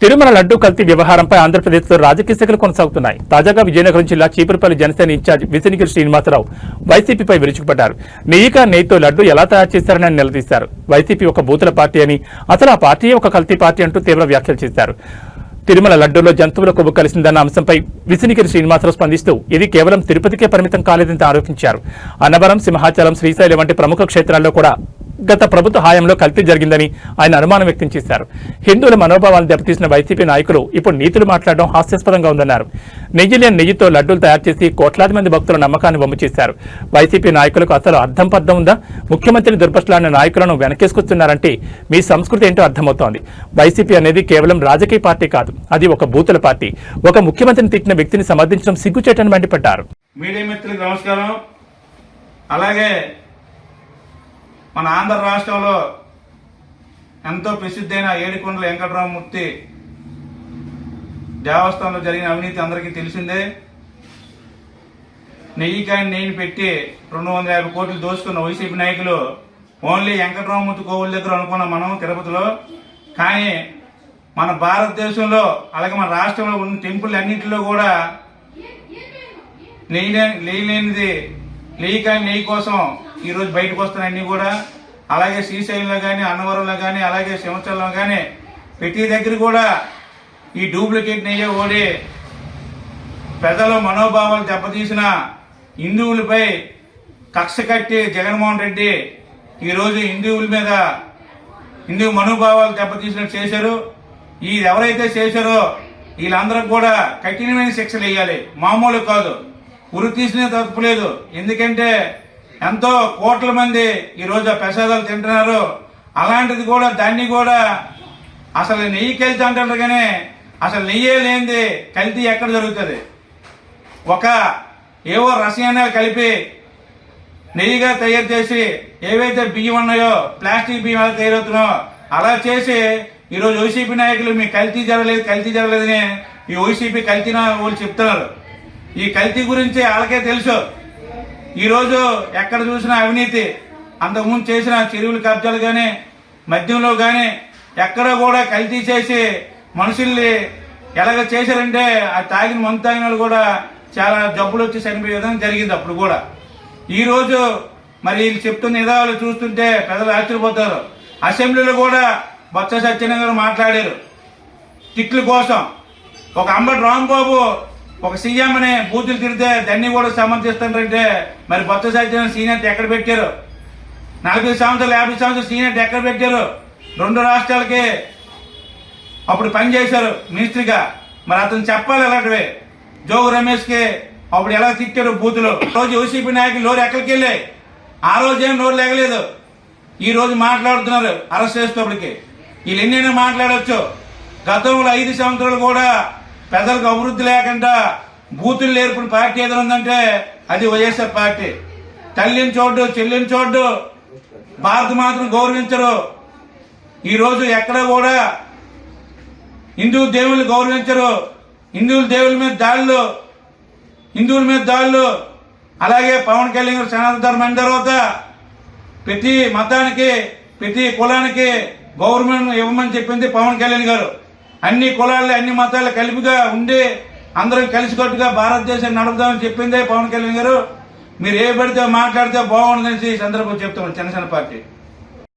తిరుమల లడ్డూ కల్తీ వ్యవహారంపై ఆంధ్రప్రదేశ్లో రాజకీయ శాఖలు కొనసాగుతున్నాయి. తాజాగా విజయనగరం జిల్లా చీపురుపల్లి జనసేన ఇన్ఛార్జ్ విసినిగిరి శ్రీనివాసరావు వైసీపీపై విరుచుకుపడ్డారు. నెయ్యితో లడ్డూ ఎలా తయారు చేశారని నిలదీశారు. వైసీపీ ఒక బూతుల పార్టీ అని, అసలు ఆ పార్టీయే ఒక కల్తీ పార్టీ అంటూ తీవ్ర వ్యాఖ్యలు చేశారు. తిరుమల లడ్డూలో జంతువుల కొవ్వు కలిసిందన్న అంశంపై విసినిగిరి శ్రీనివాసరావు స్పందిస్తూ ఇది కేవలం తిరుపతికే పరిమితం కాలేదని ఆరోపించారు. అన్నవరం, సింహాచలం, శ్రీశైలం వంటి ప్రముఖ క్షేత్రాల్లో కూడా గత ప్రభుత్వ హయాంలో కల్తీ జరిగిందని ఆయన అనుమానం వ్యక్తం చేశారు. హిందువుల మనోభావాలను దెబ్బతీసిన వైసీపీ నాయకులు ఇప్పుడు నీతులు మాట్లాడడం హాస్యాస్పదంగా ఉందన్నారు. నెయ్యితో లడ్డూలు తయారు చేసి కోట్లాది మంది భక్తుల నమ్మకాన్ని వమ్ము చేశారు. వైసీపీ నాయకులకు అసలు అర్థం పర్థం ఉందా? ముఖ్యమంత్రిని దుర్భషలాడిన నాయకులను వెనకేసుకొస్తున్నారంటే మీ సంస్కృతి ఏంటో అర్థమవుతోంది. వైసీపీ అనేది కేవలం రాజకీయ పార్టీ కాదు, అది ఒక బూతుల పార్టీ. ఒక ముఖ్యమంత్రిని తిట్టిన వ్యక్తిని సమర్థించడం సిగ్గుచేటని మండిపడ్డారు. మీడియా మిత్రులకు నమస్కారం. అలాగే మన ఆంధ్ర రాష్ట్రంలో ఎంతో ప్రసిద్ధైన ఏడుకొండల వెంకటరామమూర్తి దేవస్థానంలో జరిగిన అవినీతి అందరికీ తెలిసిందే. నెయ్యిని పెట్టి 250 కోట్లు దోచుకున్న వైసీపీ నాయకులు ఓన్లీ వెంకటరామమూర్తి కోవిల దగ్గర అనుకున్నాం మనం తిరుపతిలో. కానీ మన భారతదేశంలో అలాగే మన రాష్ట్రంలో ఉన్న టెంపుల్ అన్నింటిలో కూడా నెయ్యి కోసం ఈరోజు బయటకు వస్తున్నాయి కూడా. అలాగే శ్రీశైలంలో కానీ, అన్నవరంలో కానీ, అలాగే సింహాచలంలో కానీ ప్రతి దగ్గర కూడా ఈ డూప్లికేట్ నెయ్యి ఓడి ప్రజల మనోభావాలు దెబ్బతీసిన హిందువులపై కక్ష కట్టి జగన్మోహన్ రెడ్డి ఈరోజు హిందూ మనోభావాలు దెబ్బతీసినట్టు చేశారు. ఈ ఎవరైతే చేశారో వీళ్ళందరూ కూడా కఠినమైన శిక్షలు వేయాలి, మామూలు కాదు. ఉరి తీసినే తప్పులేదు. ఎందుకంటే ఎంతో కోట్ల మంది ఈరోజు ప్రసాదాలు తింటున్నారు. అలాంటిది కూడా దాన్ని కూడా అసలు నెయ్యి కల్తీ అంటారు, కానీ అసలు నెయ్యే లేనిది కల్తీ ఎక్కడ జరుగుతుంది? ఏవో రసాయనాలు కలిపి నెయ్యిగా తయారు చేసి ఏవైతే బియ్యం ఉన్నాయో ప్లాస్టిక్ బియ్యం ఎలా తయారవుతున్నాయో అలా చేసి ఈరోజు వైసీపీ నాయకులు మీ కల్తీ జరగలేదని ఈ వైసీపీ కల్తీ వాళ్ళు చెప్తున్నారు. ఈ కల్తీ గురించి వాళ్ళకే తెలుసు. ఈరోజు ఎక్కడ చూసినా అవినీతి. అంతకుముందు చేసిన చెరువుల కబ్జాలు కానీ, మద్యంలో కానీ ఎక్కడ కూడా కల్తీ చేసి మనుషుల్ని ఎలాగ చేశారంటే ఆ మందు తాగిన వాళ్ళు కూడా చాలా జబ్బులు వచ్చి చనిపోయే విధంగా జరిగింది అప్పుడు కూడా. ఈరోజు మరి వీళ్ళు చెప్తున్న నిదాలు చూస్తుంటే ప్రజలు ఆశ్చర్యపోతారు. అసెంబ్లీలో కూడా బొత్స సత్యనారాయణ గారు మాట్లాడారు తిట్ల కోసం. ఒక అంబటి రాంబాబు ఒక సీఎం అనే బూతులు తిరిగితే దాన్ని కూడా సమర్థిస్తుంటే మరి బొత్స సత్యనారాయణ సీనియర్ ఎక్కడ పెట్టారు? 40 సంవత్సరాలు 50 సంవత్సరాలు సీనియర్ ఎక్కడ పెట్టారు? 2 రాష్ట్రాలకి అప్పుడు పనిచేశారు మినిస్ట్రీగా. మరి అతను చెప్పాలి అలాంటివే. జోగు రమేష్కి అప్పుడు ఎలా తిట్టారు బూతులు. రోజు వైసీపీ నాయకులు నోరు ఎక్కడికి వెళ్ళాయి? ఆ రోజు ఏం నోరు లేగలేదు. ఈ రోజు మాట్లాడుతున్నారు అరెస్ట్ చేసేటప్పటికి. వీళ్ళు ఎన్నైనా మాట్లాడచ్చు. గతంలో 5 సంవత్సరాలు కూడా ప్రజలకు అభివృద్ధి లేకుండా బూతులు నేర్పిన పార్టీ ఏదైనా ఉందంటే అది వైఎస్ఆర్ పార్టీ. తల్లిని చూడ్డు, చెల్లిని చూడ్డు, భారత మాతను గౌరవించరు. ఈరోజు ఎక్కడ కూడా హిందూ దేవుళ్ళు గౌరవించరు. హిందువుల మీద దాడులు. అలాగే పవన్ కళ్యాణ్ గారు సనాతన ధర్మం తర్వాత ప్రతి మతానికి, ప్రతి కులానికి గవర్నమెంట్ ఇవ్వమని చెప్పింది పవన్ కళ్యాణ్ గారు. అన్ని కులాలు, అన్ని మతాలు కలిపిగా ఉండి అందరూ కలిసికట్టుగా భారతదేశాన్ని నడుపుదామని చెప్పిందే పవన్ కళ్యాణ్ గారు. మీరు ఏ పడితే మాట్లాడితే బాగుండదని ఈ సందర్భంగా చెప్తాం జనసేన పార్టీ.